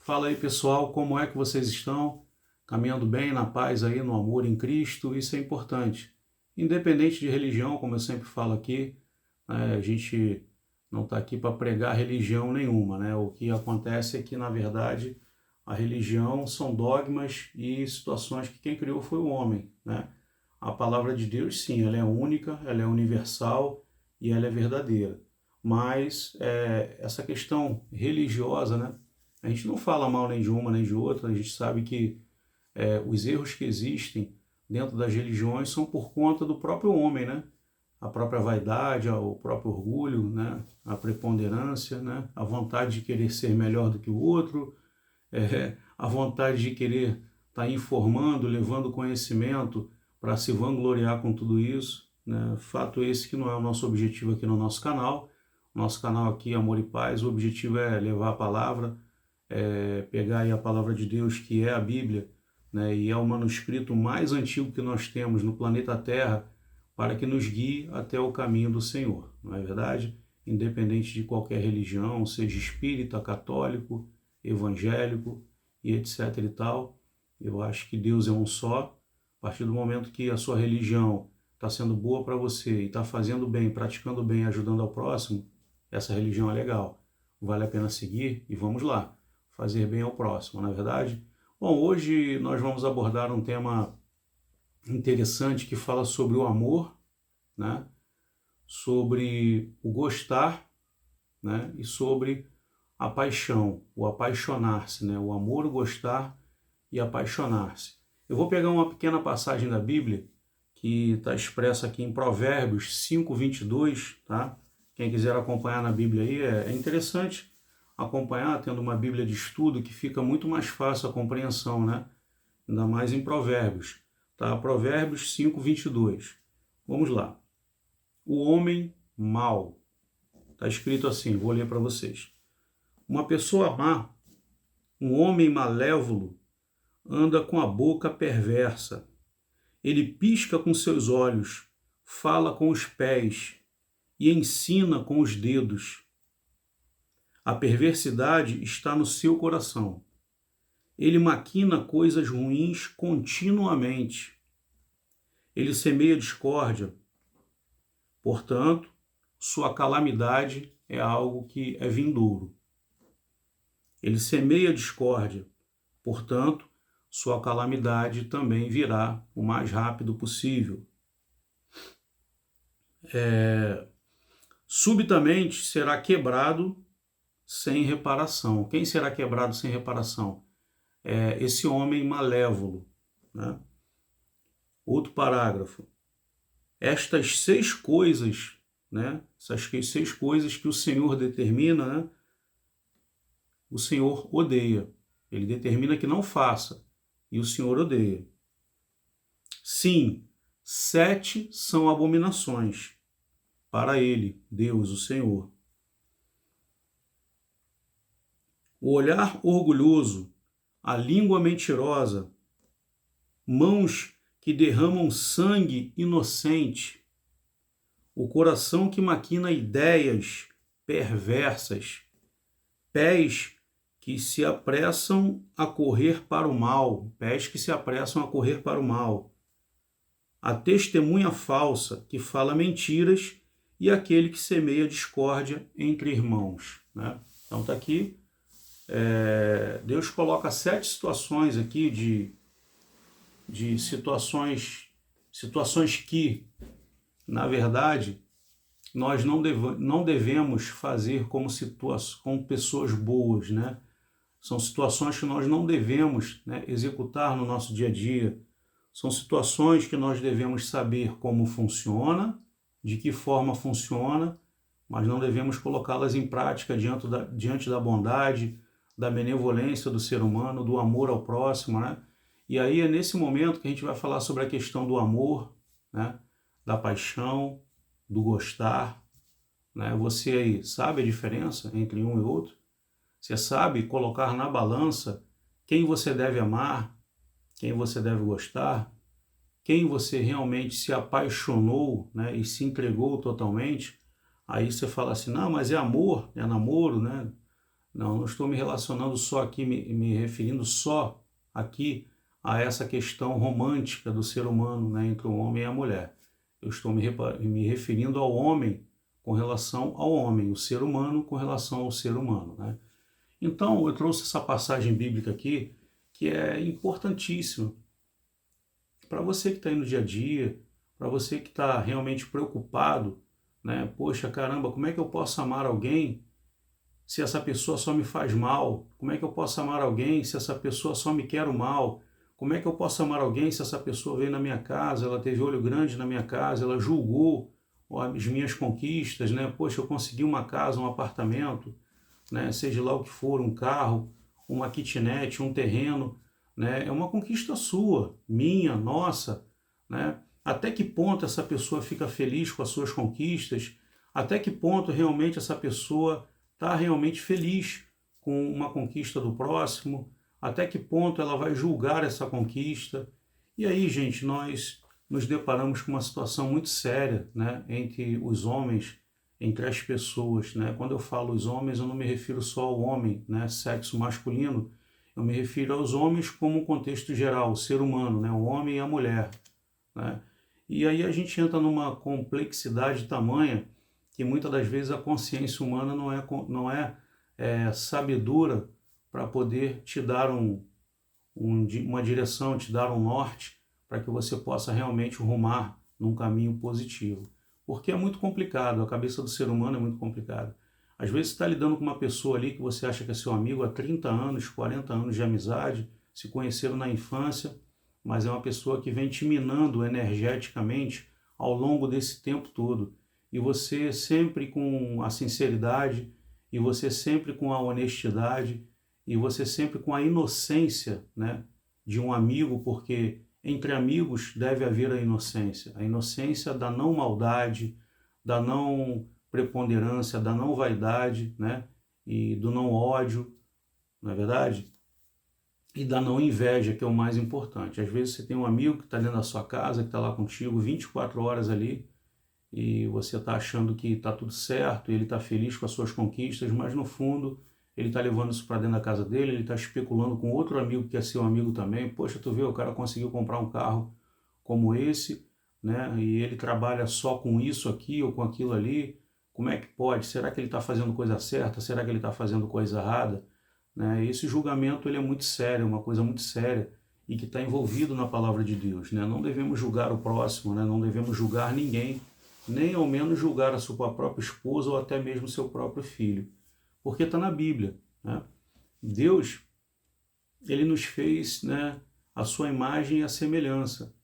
Fala aí, pessoal, como é que vocês estão? Caminhando bem, na paz aí, no amor em Cristo, isso é importante. Independente de religião, como eu sempre falo aqui, né, a gente não está aqui para pregar religião nenhuma, né? O que acontece é que, na verdade, a religião são dogmas e situações que quem criou foi o homem, né? A palavra de Deus, sim, ela é única, ela é universal e ela é verdadeira. Mas essa questão religiosa, né? A gente não fala mal nem de uma nem de outra, a gente sabe que os erros que existem dentro das religiões são por conta do próprio homem, né? A própria vaidade, o próprio orgulho, né? A preponderância, né? A vontade de querer ser melhor do que o outro, a vontade de querer estar informando, levando conhecimento para se vangloriar com tudo isso, né? Fato esse que não é o nosso objetivo aqui no nosso canal. Nosso canal aqui, Amor e Paz, o objetivo é levar a palavra, pegar aí a palavra de Deus, que é a Bíblia, né, e é o manuscrito mais antigo que nós temos no planeta Terra, para que nos guie até o caminho do Senhor, não é verdade? Independente de qualquer religião, seja espírita, católico, evangélico e etc e tal, eu acho que Deus é um só. A partir do momento que a sua religião está sendo boa para você e está fazendo bem, praticando bem, ajudando ao próximo, essa religião é legal, vale a pena seguir e vamos lá, fazer bem ao próximo, não é verdade? Bom, hoje nós vamos abordar um tema interessante que fala sobre o amor, né? Sobre o gostar, né? E sobre a paixão, o apaixonar-se, né? O amor, o gostar e apaixonar-se. Eu vou pegar uma pequena passagem da Bíblia que está expressa aqui em Provérbios 5:22, tá? Quem quiser acompanhar na Bíblia aí, é interessante acompanhar, tendo uma Bíblia de estudo, que fica muito mais fácil a compreensão, né? Ainda mais em Provérbios, tá? Provérbios 5:22. Vamos lá. O homem mau. Está escrito assim, vou ler para vocês. Uma pessoa má, um homem malévolo, anda com a boca perversa. Ele pisca com seus olhos, fala com os pés e ensina com os dedos. A perversidade está no seu coração. Ele maquina coisas ruins continuamente. Ele semeia discórdia. Portanto, sua calamidade é algo que é vindouro. Ele semeia discórdia. Portanto, sua calamidade também virá o mais rápido possível. Subitamente será quebrado sem reparação. Quem será quebrado sem reparação? Esse homem malévolo, né? Outro parágrafo. Estas 6 coisas, né? Essas 6 coisas que o Senhor determina, né? O Senhor odeia. Ele determina que não faça e o Senhor odeia. Sim, 7 são abominações para ele, Deus, o Senhor. O olhar orgulhoso, a língua mentirosa, mãos que derramam sangue inocente, o coração que maquina ideias perversas, pés que se apressam a correr para o mal, pés que se apressam a correr para o mal, a testemunha falsa que fala mentiras e aquele que semeia discórdia entre irmãos, né? Então está aqui, Deus coloca 7 situações aqui de situações que, na verdade, nós não devemos fazer como pessoas boas, né? São situações que nós não devemos, né, executar no nosso dia a dia. São situações que nós devemos saber como funciona, de que forma funciona, mas não devemos colocá-las em prática diante da bondade, da benevolência do ser humano, do amor ao próximo, né? E aí é nesse momento que a gente vai falar sobre a questão do amor, né? Da paixão, do gostar, né? Você aí sabe a diferença entre um e outro? Você sabe colocar na balança quem você deve amar, quem você deve gostar, quem você realmente se apaixonou, né, e se entregou totalmente? Aí você fala assim, não, mas é amor, é namoro, né? Não estou me relacionando só aqui, me referindo só aqui a essa questão romântica do ser humano, né, entre o homem e a mulher. Eu estou me referindo ao homem com relação ao homem, o ser humano com relação ao ser humano, né? Então, eu trouxe essa passagem bíblica aqui, que é importantíssima para você que está aí no dia a dia, para você que está realmente preocupado, né? Poxa, caramba, como é que eu posso amar alguém se essa pessoa só me faz mal? Como é que eu posso amar alguém se essa pessoa só me quer o mal? Como é que eu posso amar alguém se essa pessoa veio na minha casa, ela teve olho grande na minha casa, ela julgou as minhas conquistas, né? Poxa, eu consegui uma casa, um apartamento, né? Seja lá o que for, um carro, uma kitnet, um terreno, né? É uma conquista sua, minha, nossa, né? Até que ponto essa pessoa fica feliz com as suas conquistas? Até que ponto realmente essa pessoa está realmente feliz com uma conquista do próximo? Até que ponto ela vai julgar essa conquista? E aí, gente, nós nos deparamos com uma situação muito séria, né, entre os homens, entre as pessoas, né? Quando eu falo os homens, eu não me refiro só ao homem, né, sexo masculino, eu me refiro aos homens como um contexto geral, o ser humano, né, o homem e a mulher, né? E aí a gente entra numa complexidade tamanha que muitas das vezes a consciência humana não é sabedora para poder te dar uma direção, te dar um norte, para que você possa realmente rumar num caminho positivo. Porque é muito complicado, a cabeça do ser humano é muito complicada. Às vezes você está lidando com uma pessoa ali que você acha que é seu amigo há 30 anos, 40 anos de amizade, se conheceram na infância, mas é uma pessoa que vem te minando energeticamente ao longo desse tempo todo. E você sempre com a sinceridade, e você sempre com a honestidade, e você sempre com a inocência, né, de um amigo, porque entre amigos deve haver a inocência da não maldade, da não preponderância, da não vaidade, né, e do não ódio, não é verdade? E da não inveja, que é o mais importante. Às vezes você tem um amigo que está dentro da sua casa, que está lá contigo 24 horas ali, e você está achando que está tudo certo, ele está feliz com as suas conquistas, mas no fundo ele está levando isso para dentro da casa dele, ele está especulando com outro amigo que é seu amigo também. Poxa, tu vê, o cara conseguiu comprar um carro como esse, né? E ele trabalha só com isso aqui ou com aquilo ali. Como é que pode? Será que ele está fazendo coisa certa? Será que ele está fazendo coisa errada? Né? Esse julgamento ele é muito sério, uma coisa muito séria e que está envolvido na palavra de Deus, né? Não devemos julgar o próximo, né? Não devemos julgar ninguém, nem ao menos julgar a sua própria esposa ou até mesmo seu próprio filho, porque está na Bíblia, né? Deus, ele nos fez, né, a sua imagem e a semelhança,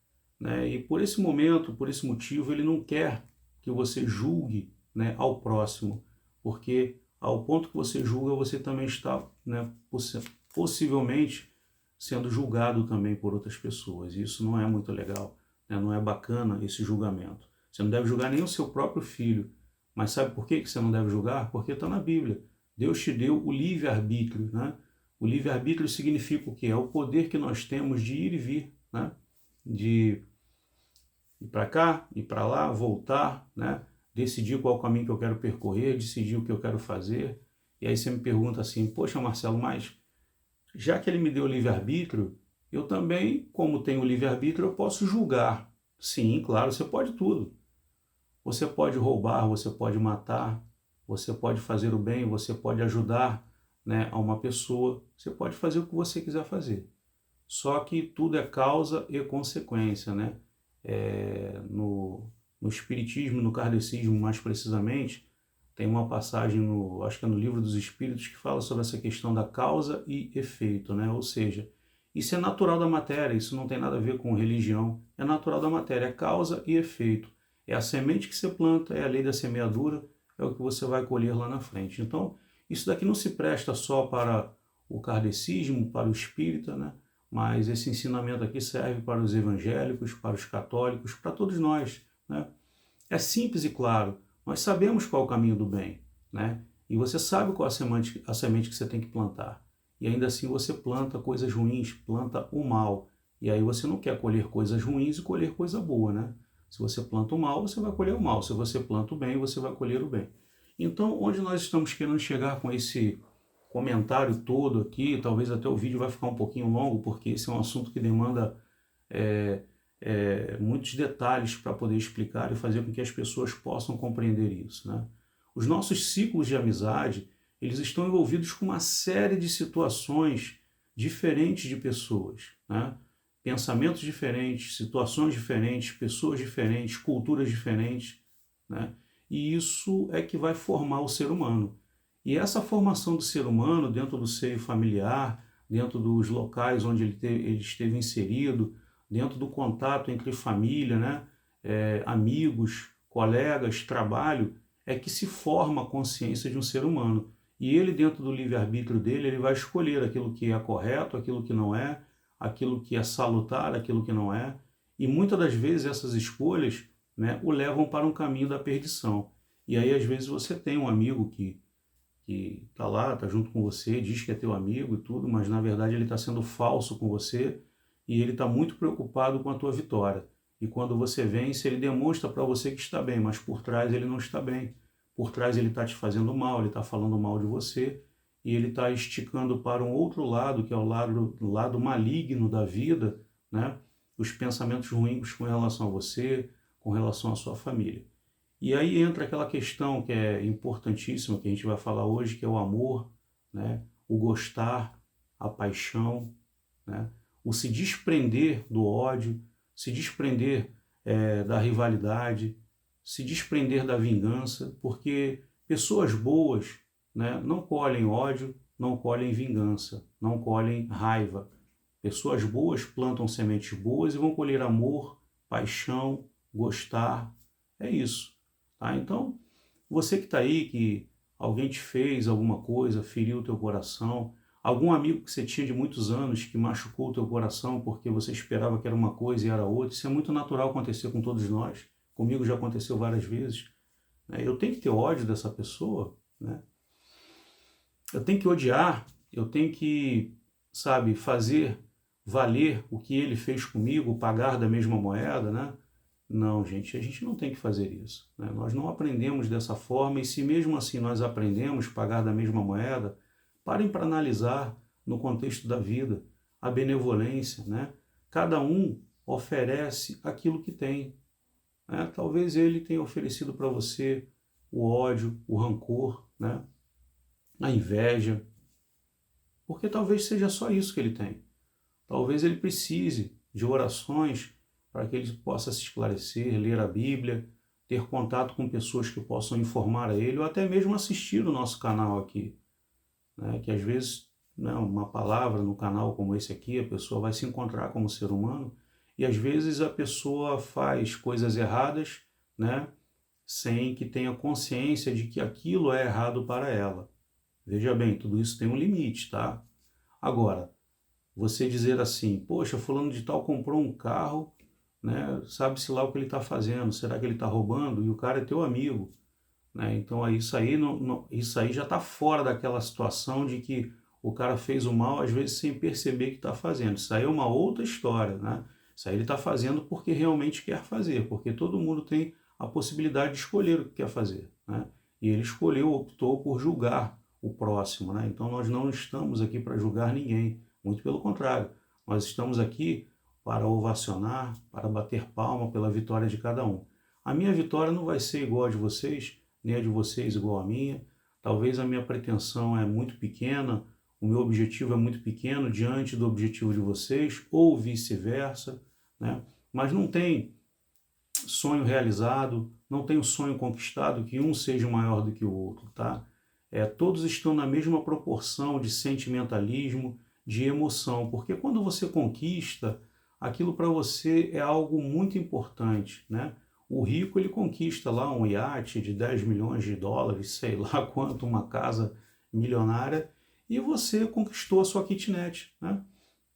né? E por esse momento, por esse motivo, ele não quer que você julgue, né, ao próximo, porque ao ponto que você julga, você também está, né, possivelmente sendo julgado também por outras pessoas. E isso não é muito legal, né? Não é bacana esse julgamento. Você não deve julgar nem o seu próprio filho. Mas sabe por que você não deve julgar? Porque está na Bíblia. Deus te deu o livre-arbítrio, né? O livre-arbítrio significa o quê? É o poder que nós temos de ir e vir, né? De ir para cá, ir para lá, voltar, né? Decidir qual caminho que eu quero percorrer, decidir o que eu quero fazer. E aí você me pergunta assim, poxa, Marcelo, mas já que ele me deu o livre-arbítrio, eu também, como tenho o livre-arbítrio, eu posso julgar. Sim, claro, você pode tudo. Você pode roubar, você pode matar, você pode fazer o bem, você pode ajudar, né, a uma pessoa, você pode fazer o que você quiser fazer. Só que tudo é causa e consequência, né? No Espiritismo, no Kardecismo mais precisamente, tem uma passagem, acho que é no Livro dos Espíritos, que fala sobre essa questão da causa e efeito, né? Ou seja, isso é natural da matéria, isso não tem nada a ver com religião, é natural da matéria, é causa e efeito. É a semente que você planta, é a lei da semeadura, é o que você vai colher lá na frente. Então, isso daqui não se presta só para o kardecismo, para o espírita, né? Mas esse ensinamento aqui serve para os evangélicos, para os católicos, para todos nós, né? É simples e claro, nós sabemos qual é o caminho do bem, né? E você sabe qual é a semente que você tem que plantar. E ainda assim você planta coisas ruins, planta o mal. E aí você não quer colher coisas ruins e colher coisa boa, né? Se você planta o mal, você vai colher o mal. Se você planta o bem, você vai colher o bem. Então, onde nós estamos querendo chegar com comentário todo aqui, talvez até o vídeo vai ficar um pouquinho longo, porque esse é um assunto que demanda é, muitos detalhes para poder explicar e fazer com que as pessoas possam compreender isso, né? Os nossos ciclos de amizade, eles estão envolvidos com uma série de situações diferentes de pessoas, né? Pensamentos diferentes, situações diferentes, pessoas diferentes, culturas diferentes, né? E isso é que vai formar o ser humano. E essa formação do ser humano dentro do seio familiar, dentro dos locais onde ele esteve inserido, dentro do contato entre família, né? Amigos, colegas, trabalho, é que se forma a consciência de um ser humano. E ele, dentro do livre-arbítrio dele, ele vai escolher aquilo que é correto, aquilo que não é, aquilo que é salutar, aquilo que não é. E muitas das vezes essas escolhas, né, o levam para um caminho da perdição. E aí, às vezes, você tem um amigo que está lá, está junto com você, diz que é teu amigo e tudo, mas na verdade ele está sendo falso com você e ele está muito preocupado com a tua vitória. E quando você vence, ele demonstra para você que está bem, mas por trás ele não está bem. Por trás ele está te fazendo mal, ele está falando mal de você e ele está esticando para um outro lado, que é o lado maligno da vida, né? Os pensamentos ruins com relação a você, com relação à sua família. E aí entra aquela questão que é importantíssima, que a gente vai falar hoje, que é o amor, né? O gostar, a paixão, né? O se desprender do ódio, se desprender da rivalidade, se desprender da vingança, porque pessoas boas, né, não colhem ódio, não colhem vingança, não colhem raiva. Pessoas boas plantam sementes boas e vão colher amor, paixão, gostar. É isso. Tá? Então, você que está aí, que alguém te fez alguma coisa, feriu o teu coração, algum amigo que você tinha de muitos anos que machucou o teu coração porque você esperava que era uma coisa e era outra, isso é muito natural acontecer com todos nós. Comigo já aconteceu várias vezes. Né? Eu tenho que ter ódio dessa pessoa, né? Eu tenho que odiar, eu tenho que, sabe, fazer valer o que ele fez comigo, pagar da mesma moeda, né? Não, gente, a gente não tem que fazer isso, né? Nós não aprendemos dessa forma e se mesmo assim nós aprendemos a pagar da mesma moeda, parem para analisar no contexto da vida a benevolência, né? Cada um oferece aquilo que tem, né? Talvez ele tenha oferecido para você o ódio, o rancor, né? A inveja, porque talvez seja só isso que ele tem. Talvez ele precise de orações para que ele possa se esclarecer, ler a Bíblia, ter contato com pessoas que possam informar a ele, ou até mesmo assistir o nosso canal aqui, né? Que às vezes, né, uma palavra no canal como esse aqui, a pessoa vai se encontrar como ser humano, e às vezes a pessoa faz coisas erradas, né, sem que tenha consciência de que aquilo é errado para ela. Veja bem, tudo isso tem um limite, tá? Agora, você dizer assim, poxa, fulano de tal comprou um carro, né? Sabe-se lá o que ele está fazendo, será que ele está roubando? E o cara é teu amigo, né? Então isso aí, isso aí já está fora daquela situação de que o cara fez o mal, às vezes sem perceber que está fazendo. Isso aí é uma outra história, né? Isso aí ele está fazendo porque realmente quer fazer, porque todo mundo tem a possibilidade de escolher o que quer fazer, né? E ele escolheu, optou por julgar o próximo, né? Então nós não estamos aqui para julgar ninguém, muito pelo contrário, nós estamos aqui para ovacionar, para bater palma pela vitória de cada um. A minha vitória não vai ser igual a de vocês, nem a de vocês igual a minha. Talvez a minha pretensão é muito pequena, o meu objetivo é muito pequeno diante do objetivo de vocês, ou vice-versa, né? Mas não tem sonho realizado, não tem o sonho conquistado que um seja maior do que o outro, tá? Todos estão na mesma proporção de sentimentalismo, de emoção, porque quando você conquista, aquilo para você é algo muito importante, né? O rico, ele conquista lá um iate de 10 milhões de dólares, sei lá quanto, uma casa milionária, e você conquistou a sua kitnet, né?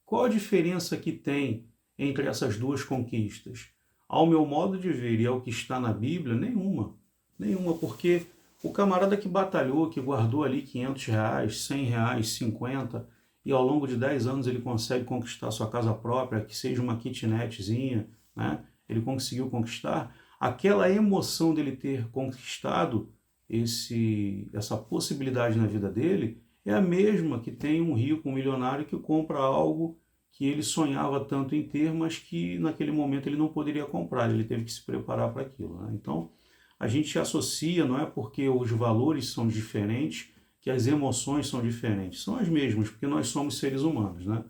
Qual a diferença que tem entre essas duas conquistas? Ao meu modo de ver e ao que está na Bíblia, nenhuma. Nenhuma, porque o camarada que batalhou, que guardou ali 500 reais, 100 reais, 50, e ao longo de 10 anos ele consegue conquistar sua casa própria, que seja uma kitnetzinha, né? Ele conseguiu conquistar. Aquela emoção dele ter conquistado essa possibilidade na vida dele é a mesma que tem um rico, um milionário que compra algo que ele sonhava tanto em ter, mas que naquele momento ele não poderia comprar, ele teve que se preparar para aquilo, né? Então, a gente associa, não é porque os valores são diferentes, que as emoções são diferentes, são as mesmas, porque nós somos seres humanos, né?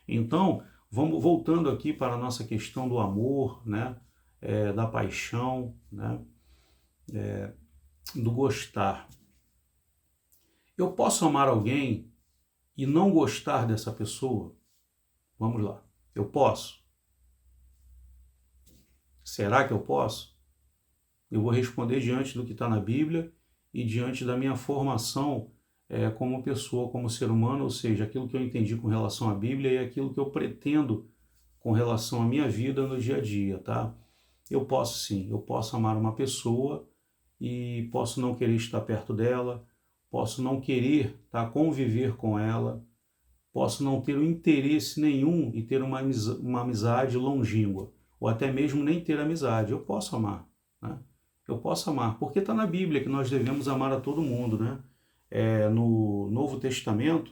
Então, vamos voltando aqui para a nossa questão do amor, né? Da paixão, né? Do gostar. Eu posso amar alguém e não gostar dessa pessoa? Vamos lá. Eu posso? Será que eu posso? Eu vou responder diante do que está na Bíblia e diante da minha formação como pessoa, como ser humano, ou seja, aquilo que eu entendi com relação à Bíblia e aquilo que eu pretendo com relação à minha vida no dia a dia, tá? Eu posso sim, eu posso amar uma pessoa e posso não querer estar perto dela, posso não querer, tá, conviver com ela, posso não ter interesse nenhum e ter uma amizade longínqua, ou até mesmo nem ter amizade. Eu posso amar, né? Eu posso amar, porque está na Bíblia que nós devemos amar a todo mundo, né? No Novo Testamento,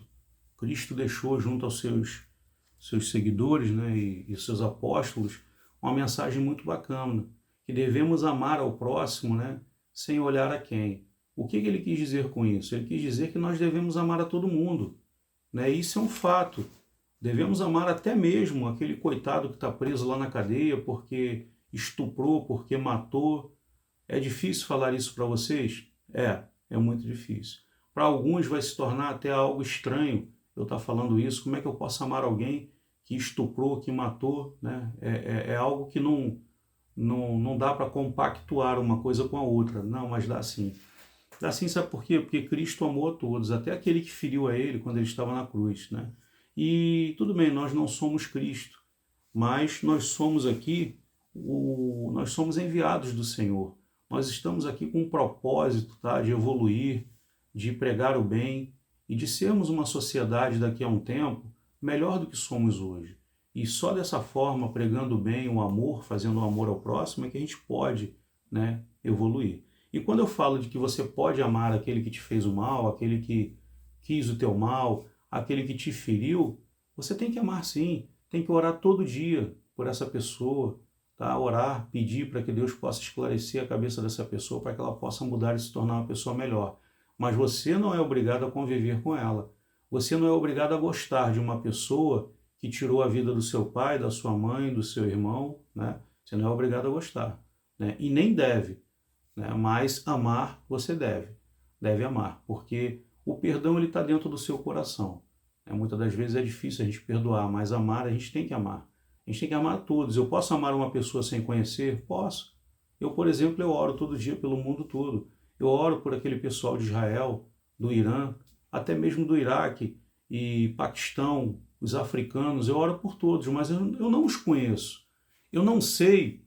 Cristo deixou junto aos seus seguidores, né, e seus apóstolos uma mensagem muito bacana, que devemos amar ao próximo, né, sem olhar a quem. O que ele quis dizer com isso? Ele quis dizer que nós devemos amar a todo mundo, né? Isso é um fato. Devemos amar até mesmo aquele coitado que está preso lá na cadeia porque estuprou, porque matou. É difícil falar isso para vocês? É muito difícil. Para alguns vai se tornar até algo estranho eu estar falando isso. Como é que eu posso amar alguém que estuprou, que matou, né? É algo que não dá para compactuar uma coisa com a outra. Não, mas dá sim. Dá sim, sabe por quê? Porque Cristo amou a todos, até aquele que feriu a ele quando ele estava na cruz, né? E tudo bem, nós não somos Cristo, mas nós somos aqui, nós somos enviados do Senhor. Nós estamos aqui com um propósito, tá? De evoluir, de pregar o bem e de sermos uma sociedade daqui a um tempo melhor do que somos hoje. E só dessa forma, pregando o bem, o amor, fazendo o amor ao próximo, é que a gente pode, né, evoluir. E quando eu falo de que você pode amar aquele que te fez o mal, aquele que quis o teu mal, aquele que te feriu, você tem que amar sim, tem que orar todo dia por essa pessoa, tá? Orar, pedir para que Deus possa esclarecer a cabeça dessa pessoa para que ela possa mudar e se tornar uma pessoa melhor. Mas você não é obrigado a conviver com ela. Você não é obrigado a gostar de uma pessoa que tirou a vida do seu pai, da sua mãe, do seu irmão, né? Você não é obrigado a gostar, né? E nem deve, né? Mas amar você deve amar, porque o perdão ele está dentro do seu coração, né? Muitas das vezes é difícil a gente perdoar, mas amar a gente tem que amar. A gente tem que amar a todos. Eu posso amar uma pessoa sem conhecer? Posso. Eu, por exemplo, eu oro todo dia pelo mundo todo. Eu oro por aquele pessoal de Israel, do Irã, até mesmo do Iraque e Paquistão, os africanos. Eu oro por todos, mas eu não os conheço. Eu não sei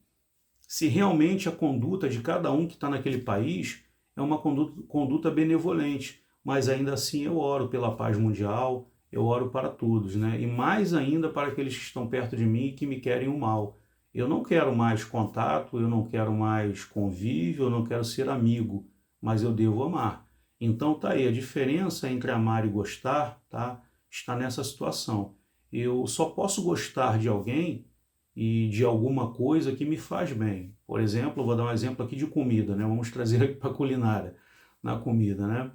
se realmente a conduta de cada um que está naquele país é uma conduta benevolente, mas ainda assim eu oro pela paz mundial, eu oro para todos, né? E mais ainda para aqueles que estão perto de mim e que me querem o mal. Eu não quero mais contato, eu não quero mais convívio, eu não quero ser amigo, mas eu devo amar. Então tá aí, a diferença entre amar e gostar, tá? Está nessa situação. Eu só posso gostar de alguém e de alguma coisa que me faz bem. Por exemplo, vou dar um exemplo aqui de comida, né? Vamos trazer aqui para a culinária, na comida, né?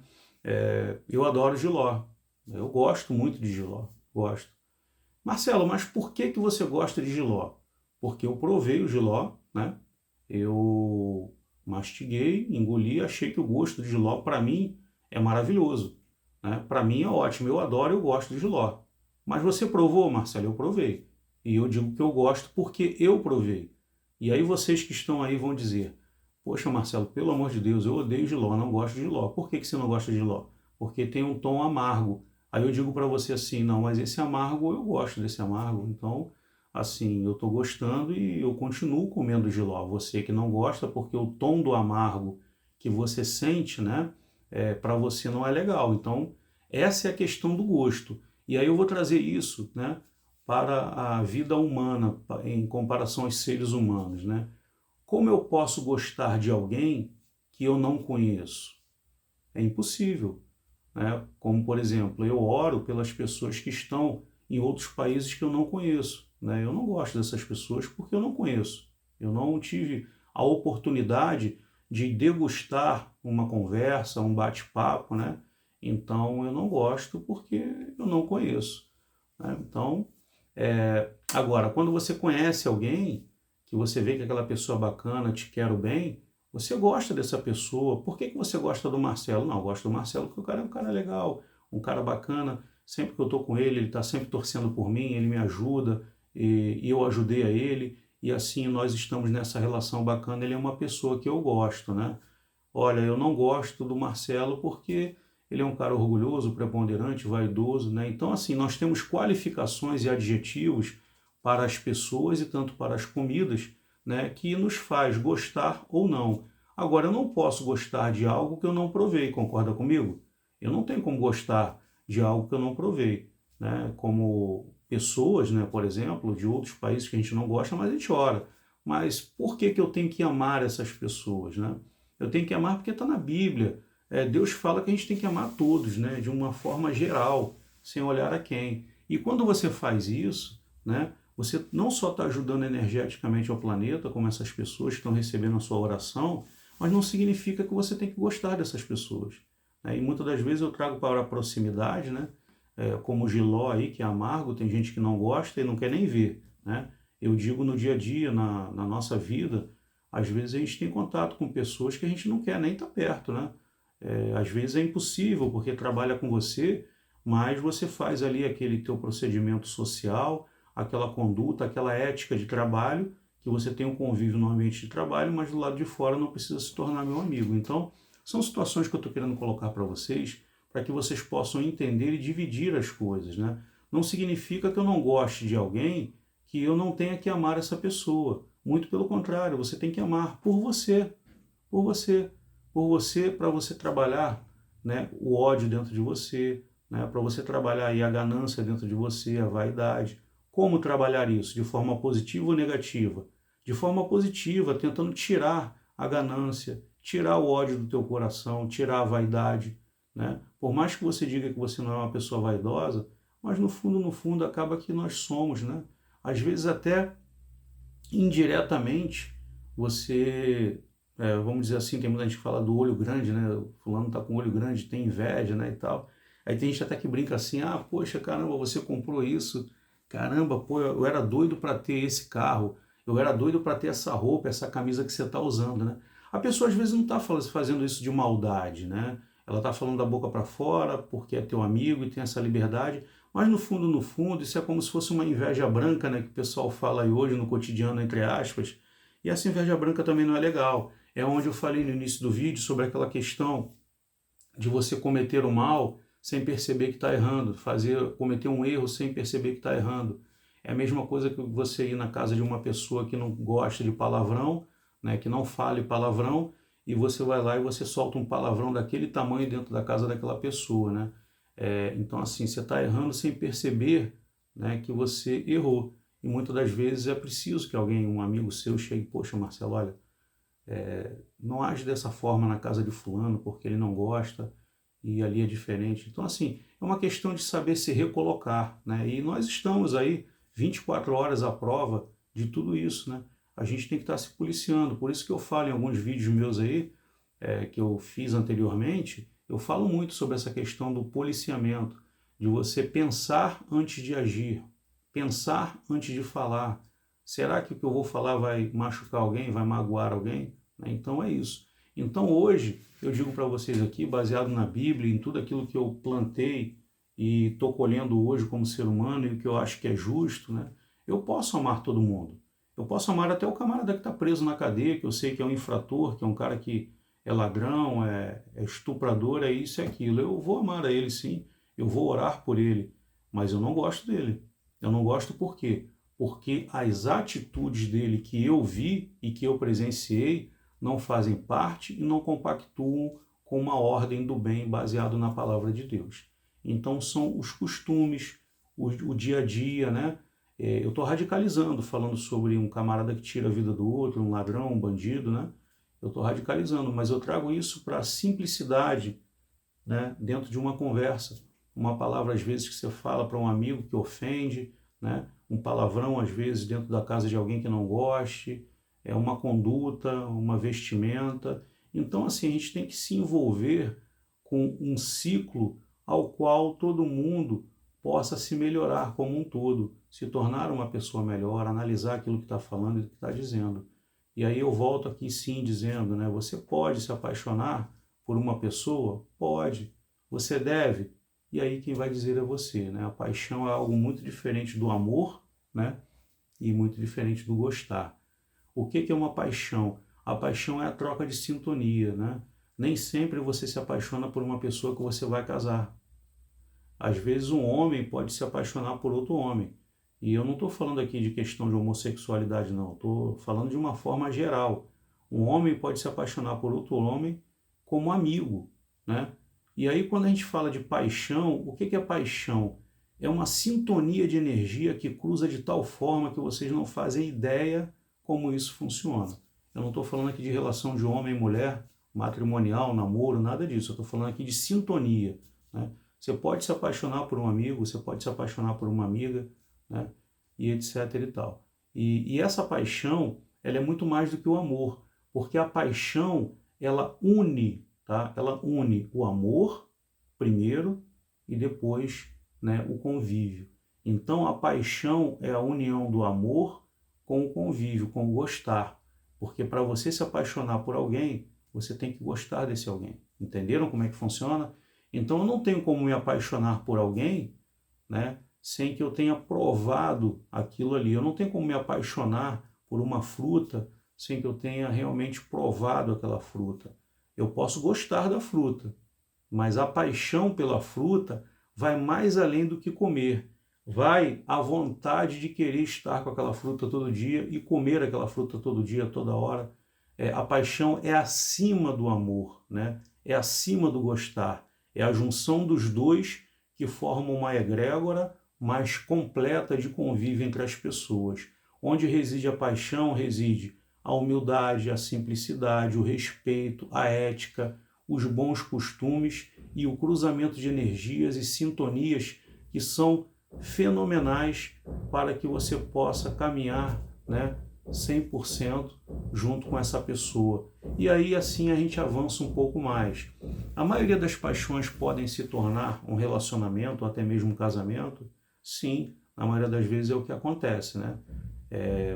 Eu adoro jiló, eu gosto muito de jiló, gosto. Marcelo, mas por que você gosta de jiló? Porque eu provei o jiló, né? Eu mastiguei, engoli, achei que o gosto de jiló para mim é maravilhoso, né? Para mim é ótimo, eu adoro, eu gosto de jiló. Mas você provou, Marcelo? Eu provei. E eu digo que eu gosto porque eu provei. E aí vocês que estão aí vão dizer, poxa Marcelo, pelo amor de Deus, eu odeio jiló, não gosto de jiló. Por que você não gosta de jiló? Porque tem um tom amargo. Aí eu digo para você assim, não, mas esse amargo, eu gosto desse amargo. Então, assim, eu estou gostando e eu continuo comendo jiló. Você que não gosta, porque o tom do amargo que você sente, né, para você não é legal. Então, essa é a questão do gosto. E aí eu vou trazer isso, né, para a vida humana, em comparação aos seres humanos, né? Como eu posso gostar de alguém que eu não conheço? É impossível. né? Como, por exemplo, eu oro pelas pessoas que estão em outros países que eu não conheço, né? Eu não gosto dessas pessoas porque eu não conheço. Eu não tive a oportunidade de degustar uma conversa, um bate-papo, né? Então eu não gosto porque eu não conheço, né? Então, agora, quando você conhece alguém, que você vê que aquela pessoa bacana, te quer o bem, você gosta dessa pessoa. Por que que você gosta do Marcelo? Não, eu gosto do Marcelo porque o cara é um cara legal, um cara bacana. Sempre que eu estou com ele está sempre torcendo por mim, ele me ajuda e eu ajudei a ele. E assim nós estamos nessa relação bacana. Ele é uma pessoa que eu gosto, né? Olha, eu não gosto do Marcelo porque ele é um cara orgulhoso, preponderante, vaidoso, né? Então, assim, nós temos qualificações e adjetivos para as pessoas e tanto para as comidas, né, que nos faz gostar ou não. Agora, eu não posso gostar de algo que eu não provei, concorda comigo? Eu não tenho como gostar de algo que eu não provei, né? Como pessoas, né, por exemplo, de outros países que a gente não gosta, mas a gente ora. Mas por que que eu tenho que amar essas pessoas, né? Eu tenho que amar porque está na Bíblia. Deus fala que a gente tem que amar todos, né, de uma forma geral, sem olhar a quem. E quando você faz isso, né, você não só está ajudando energeticamente ao planeta, como essas pessoas que estão recebendo a sua oração, mas não significa que você tem que gostar dessas pessoas, né? E muitas das vezes eu trago para a proximidade, né, como o Giló aí, que é amargo, tem gente que não gosta e não quer nem ver, né? Eu digo no dia a dia, na nossa vida, às vezes a gente tem contato com pessoas que a gente não quer nem estar perto, né? Às vezes é impossível porque trabalha com você, mas você faz ali aquele teu procedimento social, aquela conduta, aquela ética de trabalho, que você tem um convívio no ambiente de trabalho, mas do lado de fora não precisa se tornar meu amigo. Então, são situações que eu estou querendo colocar para que vocês possam entender e dividir as coisas, né? Não significa que eu não goste de alguém que eu não tenha que amar essa pessoa. Muito pelo contrário, você tem que amar por você, por você, para você trabalhar, né, o ódio dentro de você, né, para você trabalhar aí a ganância dentro de você, a vaidade. Como trabalhar isso? De forma positiva ou negativa? De forma positiva, tentando tirar a ganância, tirar o ódio do teu coração, tirar a vaidade, né? Por mais que você diga que você não é uma pessoa vaidosa, mas no fundo, acaba que nós somos, né? Às vezes até indiretamente você, vamos dizer assim, tem muita gente que fala do olho grande, né? O fulano tá com o olho grande, tem inveja, né, e tal. Aí tem gente até que brinca assim, ah, poxa, caramba, você comprou isso, caramba, pô, eu era doido para ter esse carro, eu era doido para ter essa roupa, essa camisa que você está usando, né? A pessoa às vezes não está fazendo isso de maldade, né? Ela está falando da boca para fora porque é teu amigo e tem essa liberdade, mas no fundo, isso é como se fosse uma inveja branca, né, que o pessoal fala aí hoje no cotidiano, entre aspas, e essa inveja branca também não é legal. É onde eu falei no início do vídeo sobre aquela questão de você cometer o mal sem perceber que está errando, cometer um erro sem perceber que está errando. É a mesma coisa que você ir na casa de uma pessoa que não gosta de palavrão, né, que não fale palavrão, e você vai lá e você solta um palavrão daquele tamanho dentro da casa daquela pessoa, né? Então, assim, você está errando sem perceber, né, que você errou. E muitas das vezes é preciso que alguém, um amigo seu, chegue, poxa, Marcelo, olha, não age dessa forma na casa de fulano porque ele não gosta e ali é diferente. Então, assim, é uma questão de saber se recolocar, né? E nós estamos aí 24 horas à prova de tudo isso, né? A gente tem que estar se policiando. Por isso que eu falo em alguns vídeos meus aí, que eu fiz anteriormente, eu falo muito sobre essa questão do policiamento, de você pensar antes de agir, pensar antes de falar. Será que o que eu vou falar vai machucar alguém, vai magoar alguém? Então é isso. Então hoje eu digo para vocês aqui, baseado na Bíblia, em tudo aquilo que eu plantei e estou colhendo hoje como ser humano e o que eu acho que é justo, né? Eu posso amar todo mundo. Eu posso amar até o camarada que está preso na cadeia, que eu sei que é um infrator, que é um cara que é ladrão, é estuprador, é isso e aquilo. Eu vou amar a ele sim, eu vou orar por ele, mas eu não gosto dele. Eu não gosto por quê? Porque as atitudes dele que eu vi e que eu presenciei não fazem parte e não compactuam com uma ordem do bem baseado na palavra de Deus. Então são os costumes, o dia a dia, né? Eu estou radicalizando, falando sobre um camarada que tira a vida do outro, um ladrão, um bandido, né? Eu estou radicalizando, mas eu trago isso para a simplicidade né, dentro de uma conversa. Uma palavra, às vezes, que você fala para um amigo que ofende, né, um palavrão, às vezes, dentro da casa de alguém que não goste, uma conduta, uma vestimenta. Então, assim, a gente tem que se envolver com um ciclo ao qual todo mundo possa se melhorar como um todo, se tornar uma pessoa melhor, analisar aquilo que está falando e que está dizendo. E aí eu volto aqui sim dizendo, né, você pode se apaixonar por uma pessoa? Pode. Você deve? E aí quem vai dizer é você, né? A paixão é algo muito diferente do amor, né? E muito diferente do gostar. O que é uma paixão? A paixão é a troca de sintonia, né? Nem sempre você se apaixona por uma pessoa que você vai casar. Às vezes um homem pode se apaixonar por outro homem. E eu não estou falando aqui de questão de homossexualidade, não. Estou falando de uma forma geral. Um homem pode se apaixonar por outro homem como amigo, né? E aí quando a gente fala de paixão, o que é paixão? É uma sintonia de energia que cruza de tal forma que vocês não fazem ideia como isso funciona. Eu não estou falando aqui de relação de homem e mulher, matrimonial, namoro, nada disso. Eu estou falando aqui de sintonia, né? Você pode se apaixonar por um amigo, você pode se apaixonar por uma amiga, né? E etc e tal. E essa paixão, ela é muito mais do que o amor, porque a paixão, ela une, tá? Ela une o amor primeiro e depois, né, o convívio. Então a paixão é a união do amor com o convívio, com o gostar. Porque para você se apaixonar por alguém, você tem que gostar desse alguém. Entenderam como é que funciona? Então eu não tenho como me apaixonar por alguém, né, sem que eu tenha provado aquilo ali. Eu não tenho como me apaixonar por uma fruta sem que eu tenha realmente provado aquela fruta. Eu posso gostar da fruta, mas a paixão pela fruta vai mais além do que comer. Vai a vontade de querer estar com aquela fruta todo dia e comer aquela fruta todo dia, toda hora. A paixão é acima do amor, né? É acima do gostar. É a junção dos dois que formam uma egrégora mais completa de convívio entre as pessoas. Onde reside a paixão, reside a humildade, a simplicidade, o respeito, a ética, os bons costumes e o cruzamento de energias e sintonias que são fenomenais para que você possa caminhar, né, 100% junto com essa pessoa. E aí assim a gente avança um pouco mais. A maioria das paixões podem se tornar um relacionamento ou até mesmo um casamento? Sim, na maioria das vezes é o que acontece, né?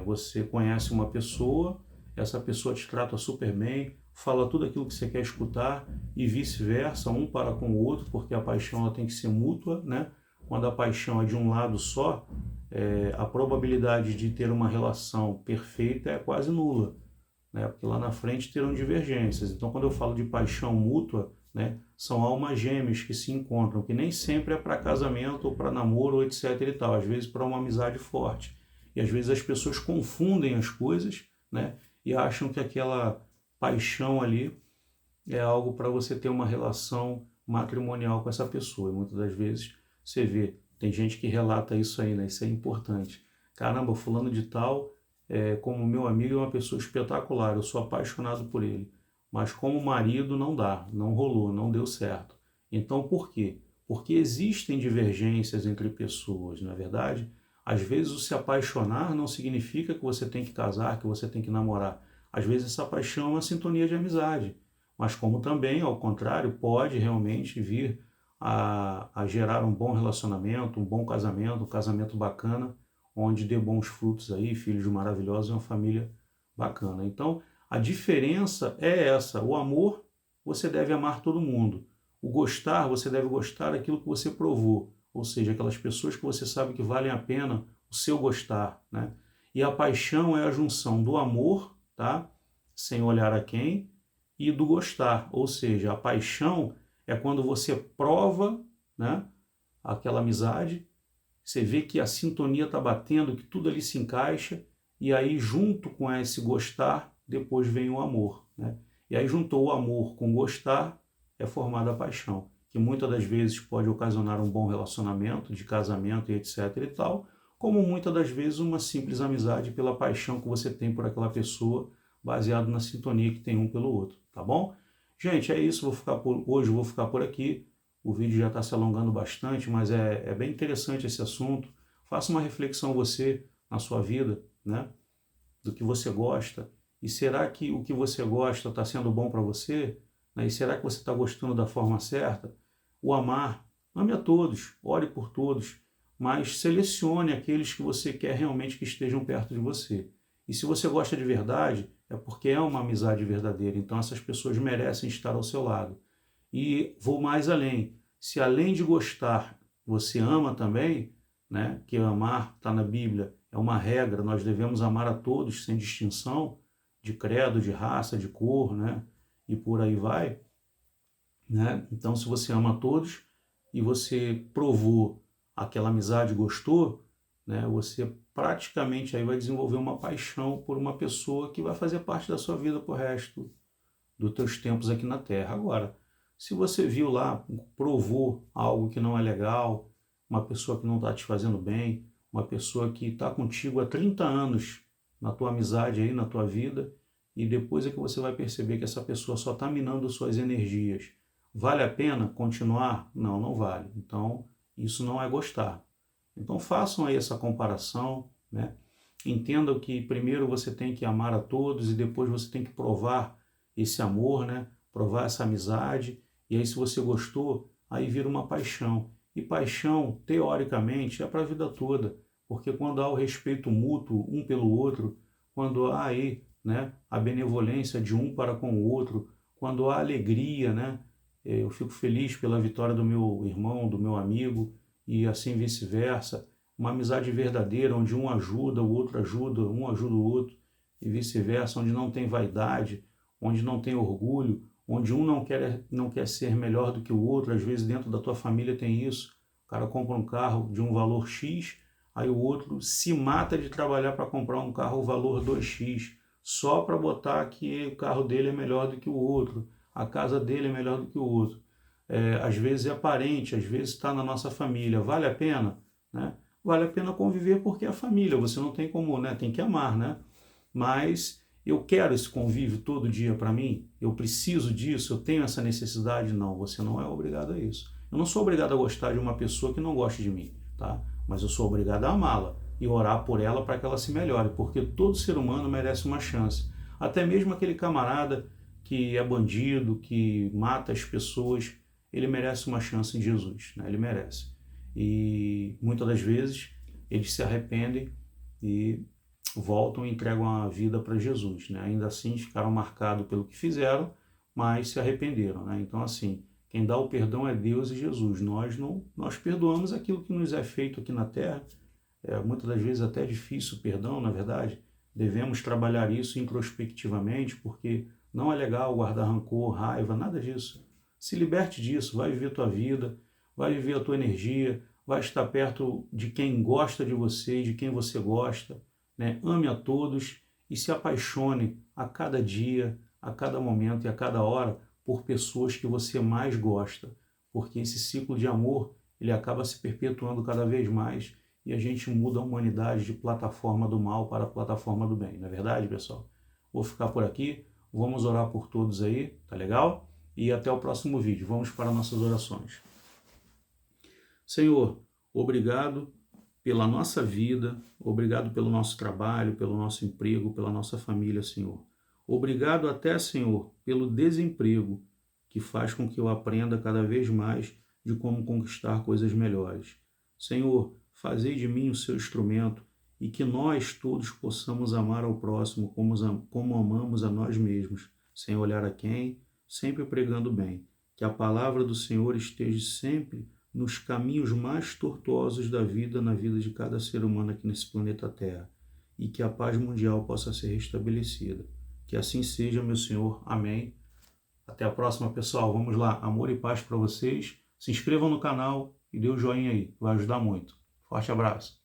Você conhece uma pessoa, essa pessoa te trata super bem, fala tudo aquilo que você quer escutar e vice-versa, um para com o outro, porque a paixão ela tem que ser mútua, né? Quando a paixão é de um lado só, a probabilidade de ter uma relação perfeita é quase nula, né? Porque lá na frente terão divergências. Então, quando eu falo de paixão mútua, né, são almas gêmeas que se encontram, que nem sempre é para casamento ou para namoro ou etc e tal, às vezes para uma amizade forte. E às vezes as pessoas confundem as coisas, né, e acham que aquela paixão ali é algo para você ter uma relação matrimonial com essa pessoa. E muitas das vezes você vê, tem gente que relata isso aí, né? Isso é importante. Caramba, fulano de tal, como meu amigo, é uma pessoa espetacular, eu sou apaixonado por ele. Mas como marido não dá, não rolou, não deu certo. Então por quê? Porque existem divergências entre pessoas, não é verdade? Às vezes o se apaixonar não significa que você tem que casar, que você tem que namorar. Às vezes essa paixão é uma sintonia de amizade. Mas como também, ao contrário, pode realmente vir a gerar um bom relacionamento, um casamento bacana, onde dê bons frutos aí, filhos maravilhosos e uma família bacana. Então, a diferença é essa. O amor, você deve amar todo mundo. O gostar, você deve gostar daquilo que você provou. Ou seja, aquelas pessoas que você sabe que valem a pena o seu gostar, né? E a paixão é a junção do amor, tá? Sem olhar a quem, e do gostar. Ou seja, a paixão é quando você prova, né, aquela amizade, você vê que a sintonia está batendo, que tudo ali se encaixa, e aí junto com esse gostar, depois vem o amor, né? E aí juntou o amor com o gostar, é formada a paixão, que muitas das vezes pode ocasionar um bom relacionamento, de casamento e etc e tal, como muitas das vezes uma simples amizade pela paixão que você tem por aquela pessoa, baseado na sintonia que tem um pelo outro, tá bom? Gente, é isso, hoje eu vou ficar por aqui. O vídeo já está se alongando bastante, mas é bem interessante esse assunto. Faça uma reflexão você na sua vida, né? Do que você gosta. E será que o que você gosta está sendo bom para você? Né? E será que você está gostando da forma certa? O amar, ame a todos, ore por todos, mas selecione aqueles que você quer realmente que estejam perto de você. E se você gosta de verdade, é porque é uma amizade verdadeira. Então essas pessoas merecem estar ao seu lado. E vou mais além. Se além de gostar, você ama também, né? Que amar está na Bíblia, é uma regra, nós devemos amar a todos sem distinção de credo, de raça, de cor, né? E por aí vai, né? Então, se você ama a todos e você provou aquela amizade, gostou, né? Você praticamente aí vai desenvolver uma paixão por uma pessoa que vai fazer parte da sua vida por resto dos teus tempos aqui na Terra. Agora, se você viu lá, provou algo que não é legal, uma pessoa que não está te fazendo bem, uma pessoa que está contigo há 30 anos na tua amizade aí, na tua vida, e depois é que você vai perceber que essa pessoa só está minando suas energias. Vale a pena continuar? Não, não vale. Então, isso não é gostar. Então, façam aí essa comparação, né? Entendam que primeiro você tem que amar a todos e depois você tem que provar esse amor, né? Provar essa amizade. E aí, se você gostou, aí vira uma paixão. E paixão, teoricamente, é para a vida toda. Porque quando há o respeito mútuo um pelo outro, quando há aí, né, a benevolência de um para com o outro, quando há alegria, né? Eu fico feliz pela vitória do meu irmão, do meu amigo, e assim vice-versa. Uma amizade verdadeira, onde um ajuda, o outro ajuda, um ajuda o outro, e vice-versa, onde não tem vaidade, onde não tem orgulho, onde um não quer ser melhor do que o outro. Às vezes dentro da tua família tem isso. O cara compra um carro de um valor X, aí o outro se mata de trabalhar para comprar um carro valor 2x, só para botar que o carro dele é melhor do que o outro, a casa dele é melhor do que o outro. Às vezes é parente, às vezes está na nossa família. Vale a pena? Né? Vale a pena conviver porque é a família, você não tem como, né? Tem que amar, né? Mas eu quero esse convívio todo dia para mim? Eu preciso disso? Eu tenho essa necessidade? Não, você não é obrigado a isso. Eu não sou obrigado a gostar de uma pessoa que não gosta de mim, tá? Mas eu sou obrigado a amá-la e orar por ela para que ela se melhore, porque todo ser humano merece uma chance. Até mesmo aquele camarada que é bandido, que mata as pessoas, ele merece uma chance em Jesus, né? Ele merece. E muitas das vezes eles se arrependem e voltam e entregam a vida para Jesus, né? Ainda assim ficaram marcados pelo que fizeram, mas se arrependeram, né? Então assim, quem dá o perdão é Deus e Jesus. Nós perdoamos aquilo que nos é feito aqui na terra. Muitas das vezes até é difícil o perdão, na verdade. Devemos trabalhar isso introspectivamente, porque não é legal guardar rancor, raiva, nada disso. Se liberte disso, vai viver a tua vida, vai viver a tua energia, vai estar perto de quem gosta de você, de quem você gosta, né? Ame a todos e se apaixone a cada dia, a cada momento e a cada hora por pessoas que você mais gosta, porque esse ciclo de amor ele acaba se perpetuando cada vez mais e a gente muda a humanidade de plataforma do mal para a plataforma do bem, não é verdade, pessoal? Vou ficar por aqui, vamos orar por todos aí, tá legal? E até o próximo vídeo, vamos para nossas orações. Senhor, obrigado pela nossa vida, obrigado pelo nosso trabalho, pelo nosso emprego, pela nossa família, Senhor. Obrigado até, Senhor, pelo desemprego, que faz com que eu aprenda cada vez mais de como conquistar coisas melhores. Senhor, fazei de mim o seu instrumento e que nós todos possamos amar ao próximo como amamos a nós mesmos, sem olhar a quem, sempre pregando bem. Que a palavra do Senhor esteja sempre nos caminhos mais tortuosos da vida, na vida de cada ser humano aqui nesse planeta Terra, e que a paz mundial possa ser restabelecida. Que assim seja, meu Senhor. Amém. Até a próxima, pessoal. Vamos lá. Amor e paz para vocês. Se inscrevam no canal e dê um joinha aí. Vai ajudar muito. Forte abraço.